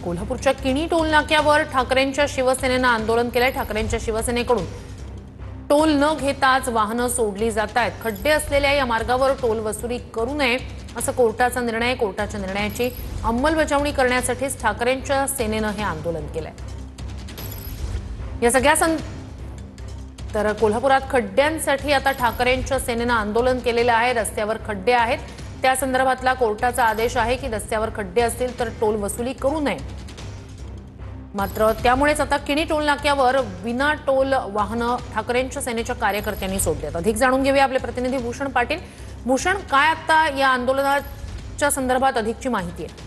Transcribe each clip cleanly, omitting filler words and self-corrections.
कोल्हापूरच्या किणी टोल नाक्यावर ठाकरेंच्या शिवसेनेनं आंदोलन केलंय। ठाकरेंच्या शिवसेनेकडून टोल न घेताच वाहनं सोडली जात आहेत। खड्डे असलेल्या या मार्गावर टोल वसुली करू नये असं कोर्टाचा निर्णय। कोर्टाच्या निर्णयाची अंमलबजावणी करण्यासाठीच ठाकरेंच्या सेनेनं हे आंदोलन केलंय। या सगळ्या तर कोल्हापुरात खड्ड्यांसाठी आता ठाकरेंच्या सेनेनं आंदोलन केलेलं आहे। रस्त्यावर खड्डे आहेत, त्या संदर्भातला कोर्टाचा आदेश आहे की रस्त्यावर खड्डे असतील तर टोल वसुली करू नये। मात्र त्यामुळेच आता किणी टोल नाक्यावर विना टोल वाहनं ठाकरेंच्या सेनेच्या कार्यकर्त्यांनी सोडलेत। अधिक जाणून घेऊया आपले प्रतिनिधी भूषण पाटील। भूषण, काय आता या आंदोलनाच्या संदर्भात अधिकची माहिती आहे?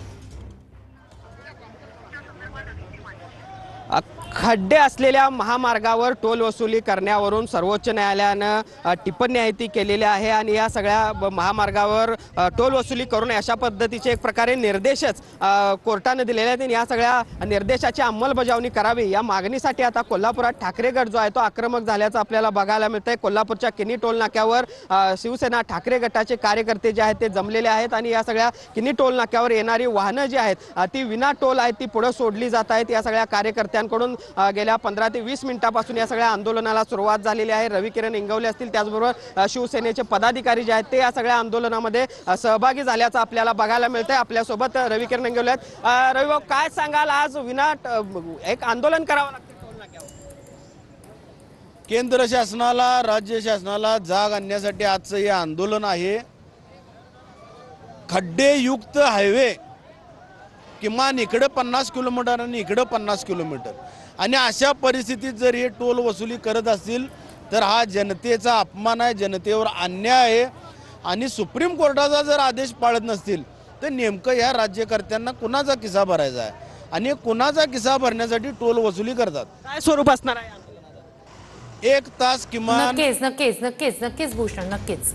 खड्डे असलेल्या महामार्गावर टोल वसुली करण्यावरून सर्वोच्च न्यायालयानं टिप्पणी आहे ती केलेली आहे आणि या सगळ्या महामार्गावर टोल वसुली करू नये अशा पद्धतीचे एक प्रकारे निर्देशच कोर्टाने दिलेले आहेत। या सगळ्या निर्देशाची अंमलबजावणी करावी या मागणीसाठी आता कोल्हापुरात ठाकरे गट जो आहे तो आक्रमक झाल्याचं आपल्याला बघायला मिळतंय। कोल्हापूरच्या किणी टोल नाक्यावर शिवसेना ठाकरे गटाचे कार्यकर्ते जे आहेत ते जमलेले आहेत आणि या सगळ्या किणी टोल नाक्यावर येणारी वाहनं जी आहेत ती विना टोल आहेत ती पुढे सोडली जात आहेत। या सगळ्या कार्यकर्त्यांकडून गेल्या 15 ते 20 मिनिटांपासून या सगळ्या आंदोलनाला सुरुवात झालेली आहे। रविकिरण इंगवले असतील, त्याचबरोबर शिवसेनेचे पदाधिकारी जे आहेत ते या सगळ्या आंदोलनामध्ये सहभागी झाल्याचं आपल्याला बघायला मिळतंय। आपल्यासोबत रविकिरण इंगवले आहेत। रविभाऊ, काय सांगाल, आज विना एक आंदोलन करावं लागतं टोल नाक्यावर? केंद्र शासनाला, राज्य शासनाला जाग आणण्यासाठी आजचं हे आंदोलन आहे। खड्डेयुक्त हायवे किमान इकडे 50 किलोमीटर आणि इकडे 50 किलोमीटर आणि अशा परिस्थितीत जर हे टोल वसुली करत असतील तर हा जनतेचा अपमान आहे, जनतेवर अन्याय आहे। आणि सुप्रीम कोर्टाचा जर आदेश पाळत नसतील तर नेमकं या राज्यकर्त्यांना कुणाचा किस्सा भरायचा आहे आणि कुणाचा किस्सा भरण्यासाठी टोल वसुली करतात? काय स्वरूप असणार आहे आंदोलनाचं? 1 तास किमान। नक्कीच नक्कीच नक्कीच नक्कीच भूषण, नक्कीच।